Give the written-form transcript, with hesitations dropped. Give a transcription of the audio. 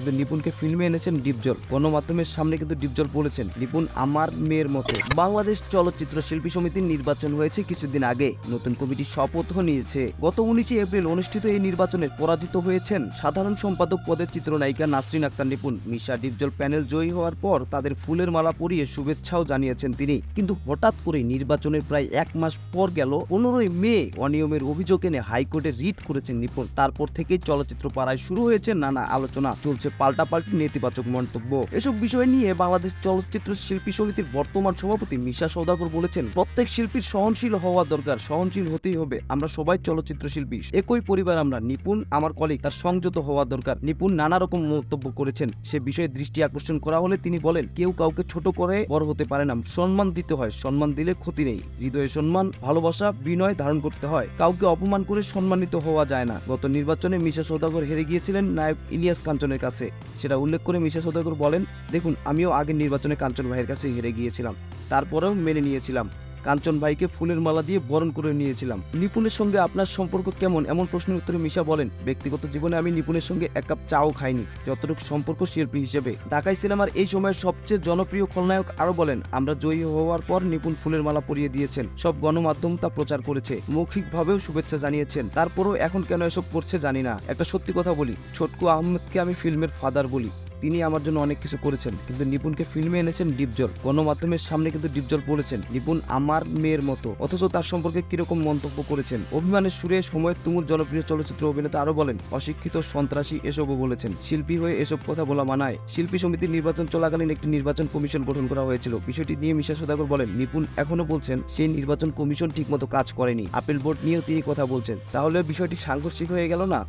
কিন্তু নিপুণকে ফিল্মে এনেছেন ডিপজল। গণমাধ্যমের সামনে কিন্তু ডিপজল বলেছেন, নিপুণ আমার মেয়ের মতো। বাংলাদেশ চলচ্চিত্র শিল্পী সমিতির নির্বাচন হয়েছে কিছুদিন আগে, নতুন কমিটি শপথও নিয়েছে। গত 19 এপ্রিল অনুষ্ঠিত এই নির্বাচনে পরাজিত হয়েছেন সাধারণ সম্পাদক পদের চিত্রনায়িকা নাসরিন আক্তার নিপুণ। মিশা ডিপজল প্যানেল জয়ী হওয়ার পর তাদের ফুলের মালা পরিয়ে শুভেচ্ছাও জানিয়েছেন তিনি। কিন্তু হঠাৎ করে নির্বাচনের প্রায় 1 মাস পর গেল 15 মে অনিয়মের অভিযোগ এনে হাইকোর্টে রিট করেছেন নিপুণ। তারপর থেকেই চলচ্চিত্র পাড়ায় শুরু হয়েছে নানা আলোচনা, চলছে পাল্টাপাল্টি নেতিবাচক মন্তব্য। এসব বিষয় নিয়ে বাংলাদেশ চলচ্চিত্র শিল্পী সমিতির বর্তমান সভাপতি মিশা সওদাগর বলেছেন, প্রত্যেক শিল্পীর সহনশীল হওয়া দরকার, সহনশীল হতেই হবে। আমরা সবাই চলচ্চিত্র শিল্পী, একই পরিবার আমরা। নিপুণ আমার কলিগ, তার সংযত হওয়া দরকার। নিপুণ নানা রকম মন্তব্য করেছেন, সে বিষয়ে দৃষ্টি আকর্ষণ করা হলে তিনি বলেন, কেউ কাউকে ছোট করে বড় হতে পারে না, সম্মান দিতে হয়, সম্মান দিলে ক্ষতি নেই। হৃদয়ে সম্মান, ভালোবাসা, বিনয় ধারণ করতে হয়, কাউকে অপমান করে সম্মানিত হওয়া যায় না। গত নির্বাচনে মিশা সওদাগর হেরে গিয়েছিলেন নায়ক ইলিয়াস কাঞ্চনের কাছে, সেটা উল্লেখ করে মিশা সওদাগর বলেন, দেখুন আমিও আগের নির্বাচনে কাঞ্চন ভাইয়ের কাছে হেরে গিয়েছিলাম, তারপরেও মেনে নিয়েছিলাম, কাঞ্চন ভাইকে ফুলের মালা দিয়ে বরণ করে নিয়েছিলাম। নিপুণের সঙ্গে আপনার সম্পর্ক কেমন, এমন প্রশ্নের উত্তরে মিশা বলেন, ব্যক্তিগত জীবনে আমি নিপুণের সঙ্গে 1 কাপ চাও খাইনি, যতটুকু সম্পর্ক শিল্পী হিসেবে। ঢাকাই সিনেমার এই সময়ের সবচেয়ে জনপ্রিয় খলনায়ক আরো বলেন, আমরা জয়ী হওয়ার পর নিপুণ ফুলের মালা পরিয়ে দিয়েছেন, সব গণমাধ্যম তা প্রচার করেছে, মৌখিকভাবেও শুভেচ্ছা জানিয়েছেন, তারপরও এখন কেন এসব করছে জানি না। একটা সত্যি কথা বলি, ছোটকু আহমেদকে আমি ফিল্মের ফাদার বলি, তিনি আমার জন্য অনেক কিছু করেছেন, কিন্তু নিপুণকে ফিল্মে এনেছেন ডিপজল। গণমাধ্যমের সামনে কিন্তু ডিপজল বলেছেন, নিপুণ আমার মেয়ের মতো, অথচ তার সম্পর্কে কিরকম মন্তব্য করেছেন। অভিমানের সুরে সময়ের তুমুল জনপ্রিয় চলচ্চিত্র অভিনেতা আরো বলেন, অশিক্ষিত, সন্ত্রাসী এসবও বলেছেন। শিল্পী হয়ে এসব কথা বলা মানায়। শিল্পী সমিতির নির্বাচন চলাকালীন একটি নির্বাচন কমিশন গঠন করা হয়েছিল। বিষয়টি নিয়ে মিশা সওদাগর বলেন, নিপুণ এখনো বলছেন সেই নির্বাচন কমিশন ঠিকমতো কাজ করেনি, আপিল বোর্ড নিয়েও তিনি কথা বলছেন। তাহলে বিষয়টি সাংঘর্ষিক হয়ে গেল না?